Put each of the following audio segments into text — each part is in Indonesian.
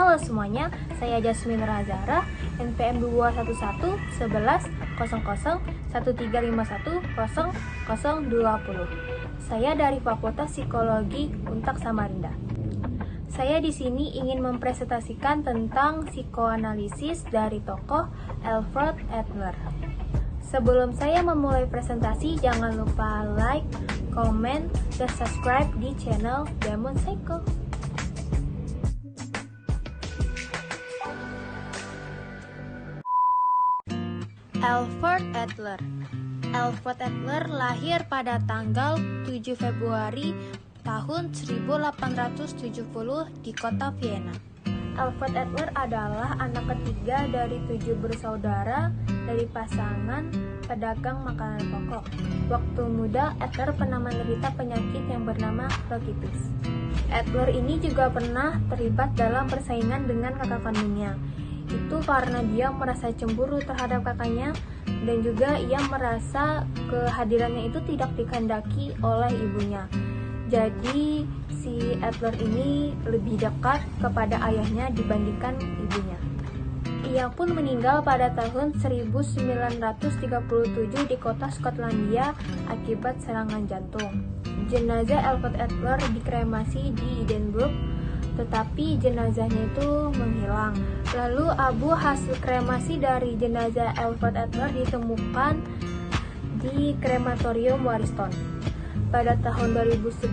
Halo semuanya, saya Jasmine Razara, NPM 211 11 00 1351 0020. Saya dari Fakultas Psikologi Untak Samarinda. Saya di sini ingin mempresentasikan tentang psikoanalisis dari tokoh Alfred Adler. Sebelum saya memulai presentasi, jangan lupa like, komen, dan subscribe di channel Demon Psycho. Alfred Adler. Alfred Adler lahir pada tanggal 7 Februari tahun 1870 di kota Vienna. Alfred Adler adalah anak ketiga dari 7 bersaudara dari pasangan pedagang makanan pokok. Waktu muda, Adler pernah menderita penyakit yang bernama bronkitis. Adler ini juga pernah terlibat dalam persaingan dengan kakak kandungnya. Itu karena dia merasa cemburu terhadap kakaknya dan juga ia merasa kehadirannya itu tidak dikehendaki oleh ibunya. Jadi si Adler ini lebih dekat kepada ayahnya dibandingkan ibunya. Ia pun meninggal pada tahun 1937 di kota Skotlandia akibat serangan jantung. Jenazah Alfred Adler dikremasi di Edinburgh, tetapi jenazahnya itu menghilang. Lalu abu hasil kremasi dari jenazah Alfred Adler ditemukan di krematorium Warriston. Pada tahun 2011,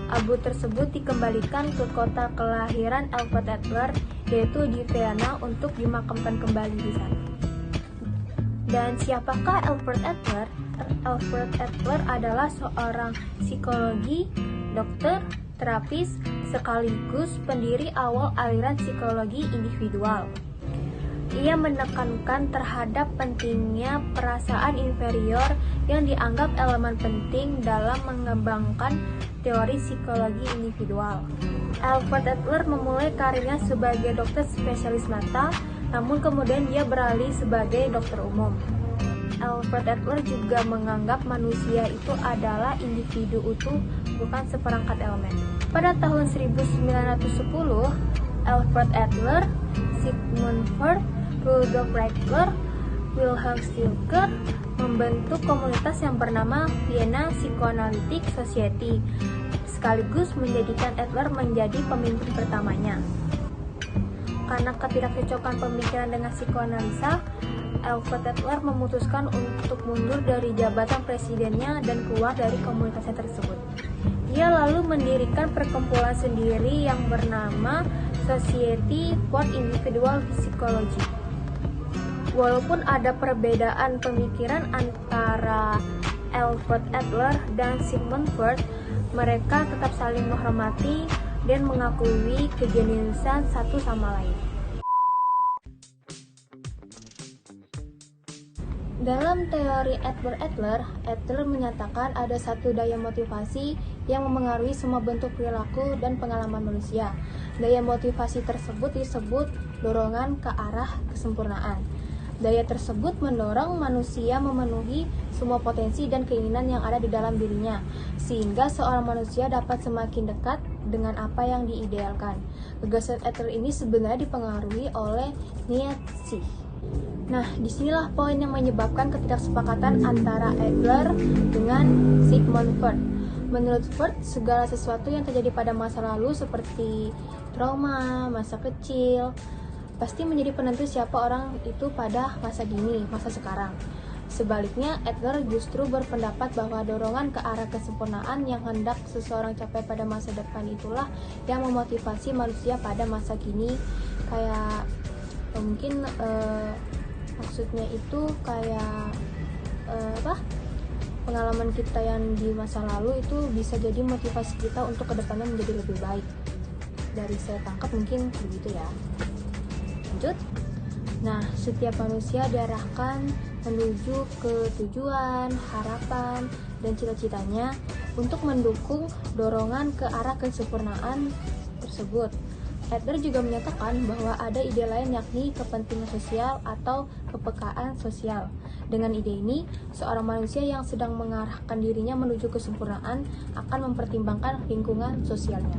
abu tersebut dikembalikan ke kota kelahiran Alfred Adler, yaitu di Vienna, untuk dimakamkan kembali di sana. Dan siapakah Alfred Adler? Alfred Adler adalah seorang psikologi, dokter, terapis, sekaligus pendiri awal aliran psikologi individual. Ia menekankan terhadap pentingnya perasaan inferior yang dianggap elemen penting dalam mengembangkan teori psikologi individual. Alfred Adler memulai karirnya sebagai dokter spesialis mata, namun kemudian dia beralih sebagai dokter umum. Alfred Adler juga menganggap manusia itu adalah individu utuh, bukan seperangkat elemen. Pada tahun 1910, Alfred Adler, Sigmund Freud, Rudolf Reichler, Wilhelm Stilker membentuk komunitas yang bernama Vienna Psychoanalytic Society, sekaligus menjadikan Adler menjadi pemimpin pertamanya. Karena ketidakcocokan pemikiran dengan psikoanalisa, Alfred Adler memutuskan untuk mundur dari jabatan presidennya dan keluar dari komunitasnya tersebut. Ia lalu mendirikan perkumpulan sendiri yang bernama Society for Individual Psychology. Walaupun ada perbedaan pemikiran antara Alfred Adler dan Sigmund Freud, mereka tetap saling menghormati dan mengakui kejeniusan satu sama lain. Dalam teori Edward Adler, Adler menyatakan ada satu daya motivasi yang memengaruhi semua bentuk perilaku dan pengalaman manusia. Daya motivasi tersebut disebut dorongan ke arah kesempurnaan. Daya tersebut mendorong manusia memenuhi semua potensi dan keinginan yang ada di dalam dirinya, sehingga seorang manusia dapat semakin dekat dengan apa yang diidealkan. Gagasan Adler ini sebenarnya dipengaruhi oleh Nietzsche. Nah, disinilah poin yang menyebabkan ketidaksepakatan antara Adler dengan Sigmund Freud. Menurut Freud, segala sesuatu yang terjadi pada masa lalu seperti trauma, masa kecil, pasti menjadi penentu siapa orang itu pada masa kini, masa sekarang. Sebaliknya, Adler justru berpendapat bahwa dorongan ke arah kesempurnaan yang hendak seseorang capai pada masa depan itulah yang memotivasi manusia pada masa kini. Kayak mungkin maksudnya itu kayak pengalaman kita yang di masa lalu itu bisa jadi motivasi kita untuk kedepannya menjadi lebih baik. Dari saya tangkap mungkin begitu ya. Lanjut. Nah, setiap manusia diarahkan menuju ke tujuan, harapan, dan cita-citanya untuk mendukung dorongan ke arah kesempurnaan tersebut. Adler juga menyatakan bahwa ada ide lain, yakni kepentingan sosial atau kepekaan sosial. Dengan ide ini, seorang manusia yang sedang mengarahkan dirinya menuju kesempurnaan akan mempertimbangkan lingkungan sosialnya.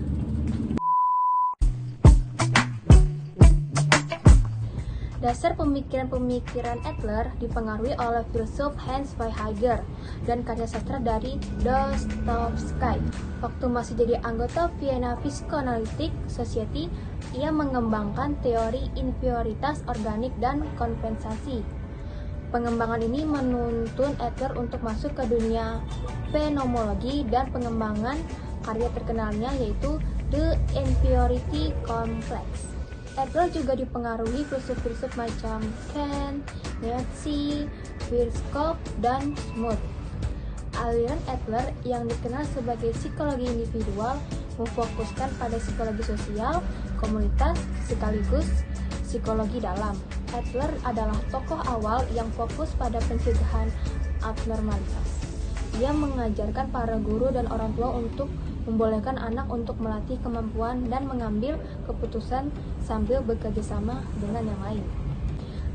Dasar pemikiran-pemikiran Adler dipengaruhi oleh filsuf Hans Weihegger dan karya sastra dari Dostoevsky. Waktu masih jadi anggota Vienna Psychoanalytic Society, ia mengembangkan teori inferioritas organik dan kompensasi. Pengembangan ini menuntun Adler untuk masuk ke dunia fenomenologi dan pengembangan karya terkenalnya yaitu The Inferiority Complex. Adler juga dipengaruhi filsuf-filsuf macam Kant, Nietzsche, Virkov, dan Smoot. Aliran Adler yang dikenal sebagai psikologi individual memfokuskan pada psikologi sosial, komunitas, sekaligus psikologi dalam. Adler adalah tokoh awal yang fokus pada pencegahan abnormalitas. Ia mengajarkan para guru dan orang tua untuk membolehkan anak untuk melatih kemampuan dan mengambil keputusan sambil bekerja sama dengan yang lain.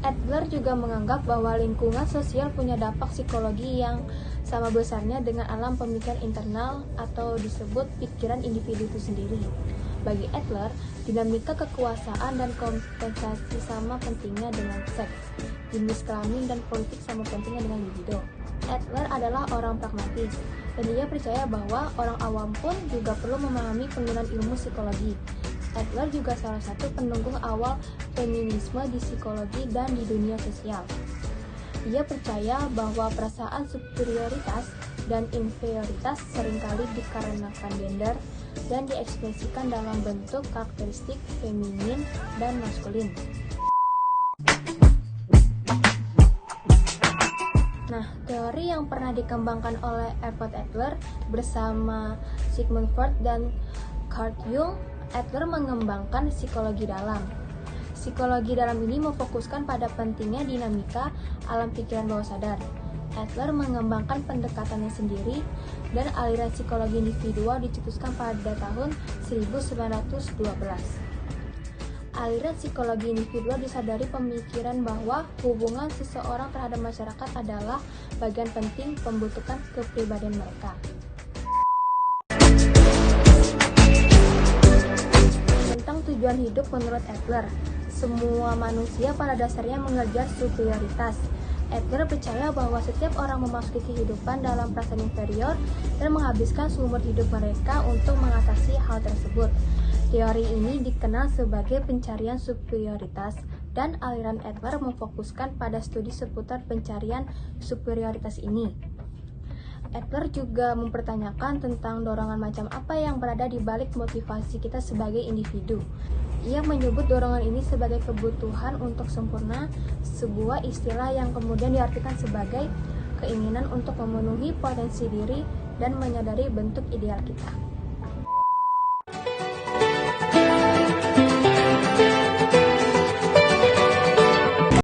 Adler juga menganggap bahwa lingkungan sosial punya dampak psikologi yang sama besarnya dengan alam pemikiran internal atau disebut pikiran individu itu sendiri. Bagi Adler, dinamika kekuasaan dan kompensasi sama pentingnya dengan seks, jenis kelamin, dan politik sama pentingnya dengan libido. Adler adalah orang pragmatis, dan dia percaya bahwa orang awam pun juga perlu memahami penggunaan ilmu psikologi. Adler juga salah satu pendukung awal feminisme di psikologi dan di dunia sosial. Ia percaya bahwa perasaan superioritas dan inferioritas seringkali dikarenakan gender dan diekspresikan dalam bentuk karakteristik feminin dan maskulin. Nah, teori yang pernah dikembangkan oleh Alfred Adler bersama Sigmund Freud dan Carl Jung, Adler mengembangkan psikologi dalam. Psikologi dalam ini memfokuskan pada pentingnya dinamika alam pikiran bawah sadar. Adler mengembangkan pendekatannya sendiri dan aliran psikologi individual dicetuskan pada tahun 1912. Aliran psikologi individual disadari pemikiran bahwa hubungan seseorang terhadap masyarakat adalah bagian penting pembentukan kepribadian mereka. Tentang tujuan hidup menurut Adler, semua manusia pada dasarnya mengejar superioritas. Adler percaya bahwa setiap orang memasuki kehidupan dalam perasaan inferior dan menghabiskan seumur hidup mereka untuk mengatasi hal tersebut. Teori ini dikenal sebagai pencarian superioritas, dan aliran Adler memfokuskan pada studi seputar pencarian superioritas ini. Adler juga mempertanyakan tentang dorongan macam apa yang berada di balik motivasi kita sebagai individu. Ia menyebut dorongan ini sebagai kebutuhan untuk sempurna, sebuah istilah yang kemudian diartikan sebagai keinginan untuk memenuhi potensi diri dan menyadari bentuk ideal kita.